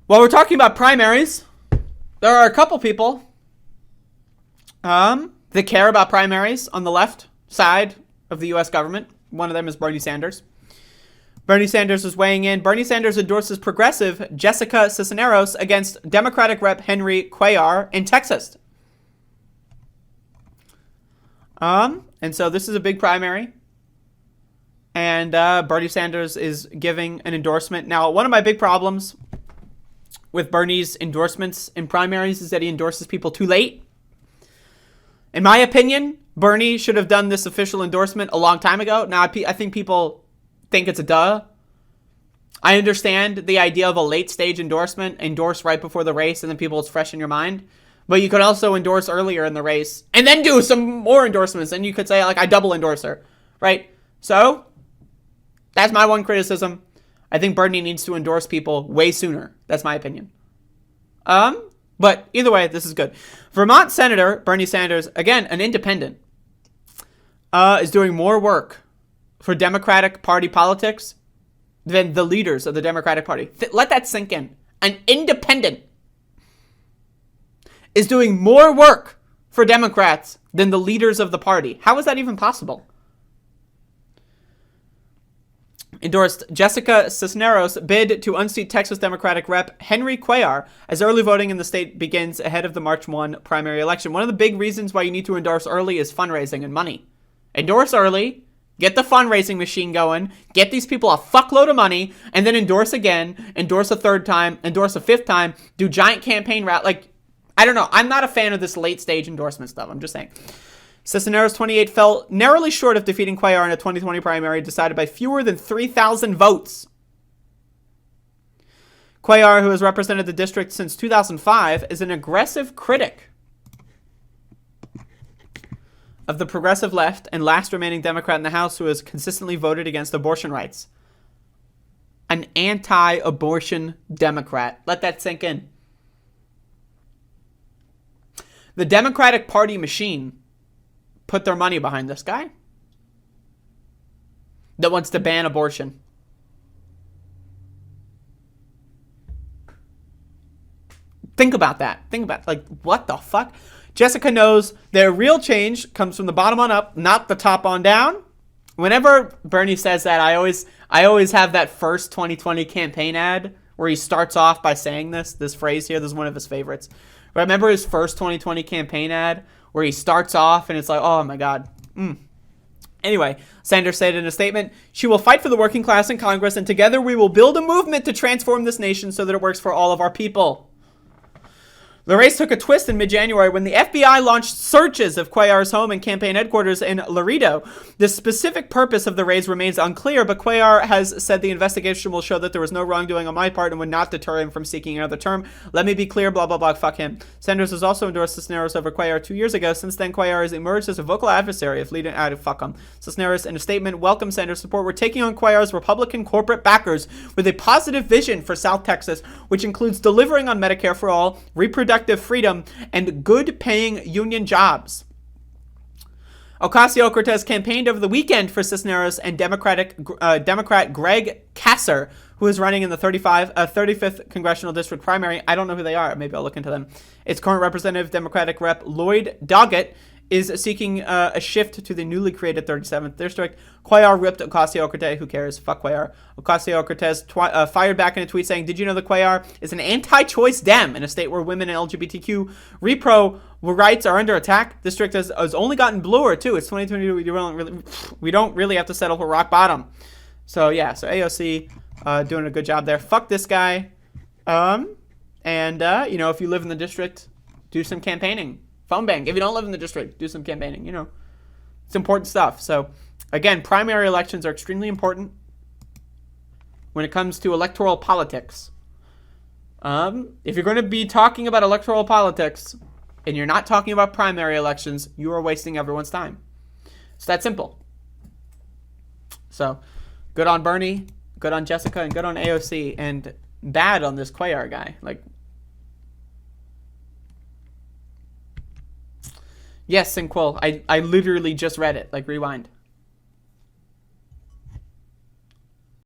While we're talking about primaries, there are a couple people that care about primaries on the left side of the U.S. government. One of them is Bernie Sanders. Bernie Sanders is weighing in. Bernie Sanders endorses progressive Jessica Cisneros against Democratic Rep. Henry Cuellar in Texas. And so this is a big primary. And Bernie Sanders is giving an endorsement. Now, one of my big problems with Bernie's endorsements in primaries is that he endorses people too late. In my opinion, Bernie should have done this official endorsement a long time ago. Now, I think people think it's a duh. I understand the idea of a late stage endorsement, endorse right before the race, and then people, it's fresh in your mind. But you could also endorse earlier in the race and then do some more endorsements. And you could say, like, I double endorse her, right? So that's my one criticism. I think Bernie needs to endorse people way sooner. That's my opinion. But either way, this is good. Vermont Senator Bernie Sanders, again, an independent, is doing more work for Democratic Party politics than the leaders of the Democratic Party. Let that sink in. An independent is doing more work for Democrats than the leaders of the party. How is that even possible? Endorsed Jessica Cisneros bid to unseat Texas Democratic Rep. Henry Cuellar as early voting in the state begins ahead of the March 1 primary election. One of the big reasons why you need to endorse early is fundraising and money. Endorse early, get the fundraising machine going, get these people a fuckload of money, and then endorse again, endorse a third time, endorse a fifth time, do giant campaign route. Like, I don't know. I'm not a fan of this late stage endorsement stuff. I'm just saying. Cisneros, 28, fell narrowly short of defeating Cuellar in a 2020 primary decided by fewer than 3,000 votes. Cuellar, who has represented the district since 2005, is an aggressive critic of the progressive left and last remaining Democrat in the House who has consistently voted against abortion rights. An anti-abortion Democrat. Let that sink in. The Democratic Party machine put their money behind this guy that wants to ban abortion. Think about that. Think about, like, what the fuck? Jessica knows their real change comes from the bottom on up, not the top on down. Whenever Bernie says that, I always have that first 2020 campaign ad where he starts off by saying this phrase here. This is one of his favorites. Remember his first 2020 campaign ad where he starts off and it's like, oh my God. Anyway, Sanders said in a statement, "She will fight for the working class in Congress, and together we will build a movement to transform this nation so that it works for all of our people." The race took a twist in mid-January when the FBI launched searches of Cuellar's home and campaign headquarters in Laredo. The specific purpose of the raids remains unclear, but Cuellar has said the investigation will show that there was no wrongdoing on my part and would not deter him from seeking another term. Let me be clear, blah, blah, blah, fuck him. Sanders has also endorsed Cisneros over Cuellar 2 years ago. Since then, Cuellar has emerged as a vocal adversary of leading out of fuck him. Cisneros, in a statement, welcomed Sanders' support. We're taking on Cuellar's Republican corporate backers with a positive vision for South Texas, which includes delivering on Medicare for all, reproductive freedom, and good-paying union jobs. Ocasio-Cortez campaigned over the weekend for Cisneros and Democrat Greg Kasser, who is running in the 35th Congressional District primary. I don't know who they are. Maybe I'll look into them. Its current representative, Democratic Rep. Lloyd Doggett, is seeking a shift to the newly created 37th District. Cuellar ripped Ocasio-Cortez. Who cares? Fuck Cuellar. Ocasio-Cortez fired back in a tweet saying, "Did you know that Cuellar is an anti-choice Dem in a state where women and LGBTQ repro rights are under attack? District has only gotten bluer, too. It's 2022. We don't really have to settle for rock bottom." So, yeah. So, AOC doing a good job there. Fuck this guy. If you live in the district, do some campaigning. Phone bank. If you don't live in the district, do some campaigning. It's important stuff. So, again, primary elections are extremely important when it comes to electoral politics. If you're going to be talking about electoral politics and you're not talking about primary elections, you are wasting everyone's time. It's that simple. So, good on Bernie, good on Jessica, and good on AOC, and bad on this Cuellar guy. Yes, Sinquil. I literally just read it. Rewind.